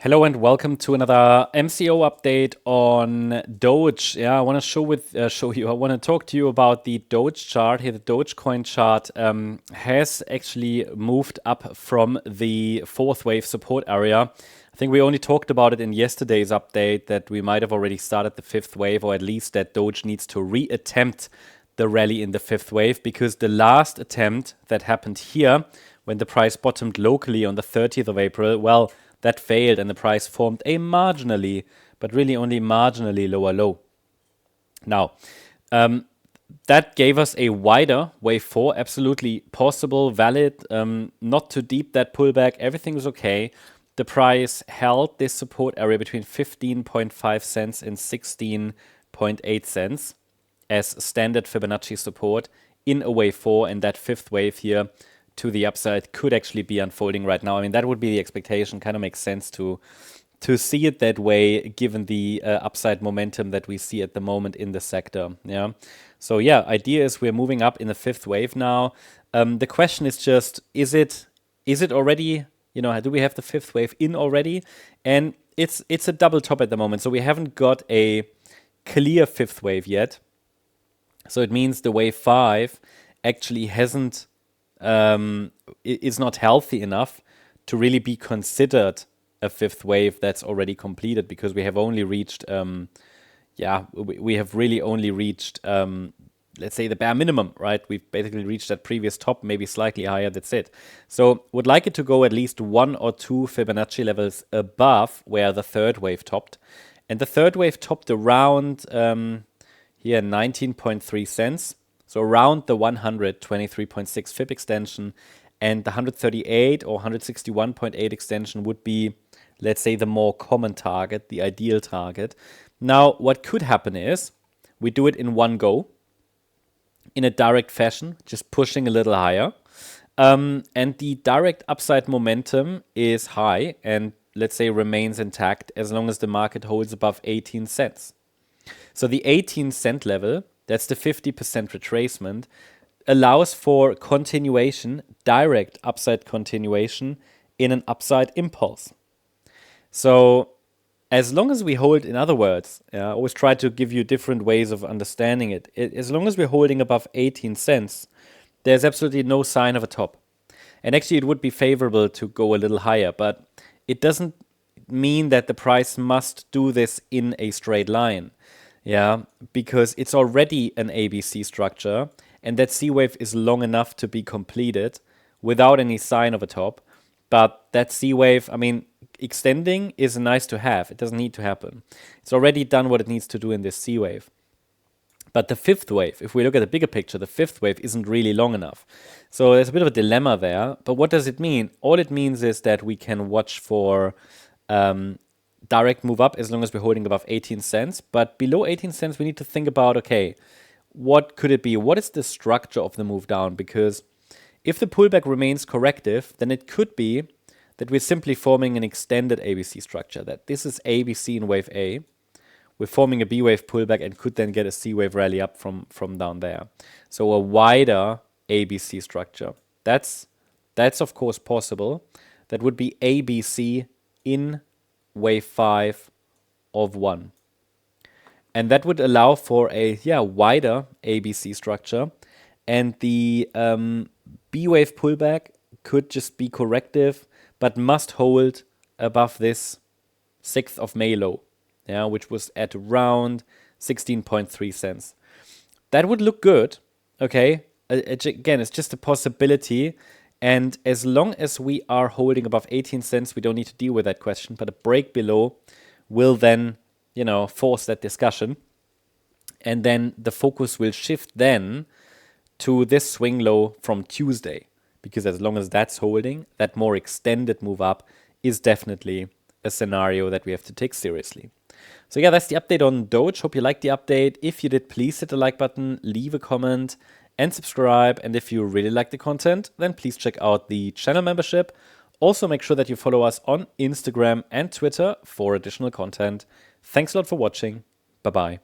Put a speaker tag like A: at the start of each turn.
A: Hello and welcome to another MCO update on Doge. Yeah, I want to I want to talk to you about the Doge chart here. The Dogecoin chart has actually moved up from the fourth wave support area. I think we only talked about it in yesterday's update that we might have already started the fifth wave, or at least that Doge needs to reattempt the rally in the fifth wave, because the last attempt that happened here when the price bottomed locally on the 30th of April, well, that failed and the price formed a marginally, but really only marginally lower low. Now, that gave us a wider wave 4, absolutely possible, valid, not too deep that pullback, everything was okay. The price held this support area between 15.5 cents and 16.8 cents as standard Fibonacci support in a wave 4, and that fifth wave here to the upside could actually be unfolding right now. I mean, that would be the expectation. Kind of makes sense to see it that way, given the upside momentum that we see at the moment in the sector. Yeah. So yeah, idea is we're moving up in the fifth wave now. The question is just, is it already? You know, do we have the fifth wave in already? And it's a double top at the moment, so we haven't got a clear fifth wave yet. So it means the wave 5 actually hasn't is not healthy enough to really be considered a fifth wave that's already completed, because we have only reached, we have really only reached, let's say, the bare minimum, right? We've basically reached that previous top, maybe slightly higher, that's it. So would like it to go at least 1 or 2 Fibonacci levels above where the third wave topped. And the third wave topped around here 19.3 cents. So around the 123.6 Fib extension, and the 138 or 161.8 extension would be, let's say, the more common target, the ideal target. Now, what could happen is we do it in one go, in a direct fashion, just pushing a little higher. And the direct upside momentum is high and, let's say, remains intact as long as the market holds above 18 cents. So the 18-cent level, that's the 50% retracement, allows for continuation, direct upside continuation in an upside impulse. So as long as we hold, in other words, I always try to give you different ways of understanding it. As long as we're holding above 18 cents, there's absolutely no sign of a top. And actually it would be favorable to go a little higher, but it doesn't mean that the price must do this in a straight line. Yeah, because it's already an ABC structure, and that C wave is long enough to be completed without any sign of a top. But that C wave, I mean, extending is nice to have. It doesn't need to happen. It's already done what it needs to do in this C wave. But the fifth wave, if we look at the bigger picture, the fifth wave isn't really long enough. So there's a bit of a dilemma there. But what does it mean? All it means is that we can watch for direct move up as long as we're holding above 18 cents. But below 18 cents, we need to think about, okay, what could it be? What is the structure of the move down? Because if the pullback remains corrective, then it could be that we're simply forming an extended ABC structure, that this is ABC in wave A. We're forming a B wave pullback and could then get a C wave rally up from down there. So a wider ABC structure. That's of course possible. That would be ABC in wave 5 of 1. And that would allow for a wider ABC structure. And the B wave pullback could just be corrective, but must hold above this 6th of May low, which was at around 16.3 cents. That would look good, okay? Again, it's just a possibility. And as long as we are holding above 18 cents, we don't need to deal with that question. But a break below will then, force that discussion. And then the focus will shift then to this swing low from Tuesday. Because as long as that's holding, that more extended move up is definitely a scenario that we have to take seriously. So yeah, that's the update on Doge. Hope you liked the update. If you did, please hit the like button, leave a comment, and subscribe. And if you really like the content, then please check out the channel membership. Also, make sure that you follow us on Instagram and Twitter for additional content. Thanks a lot for watching. Bye-bye.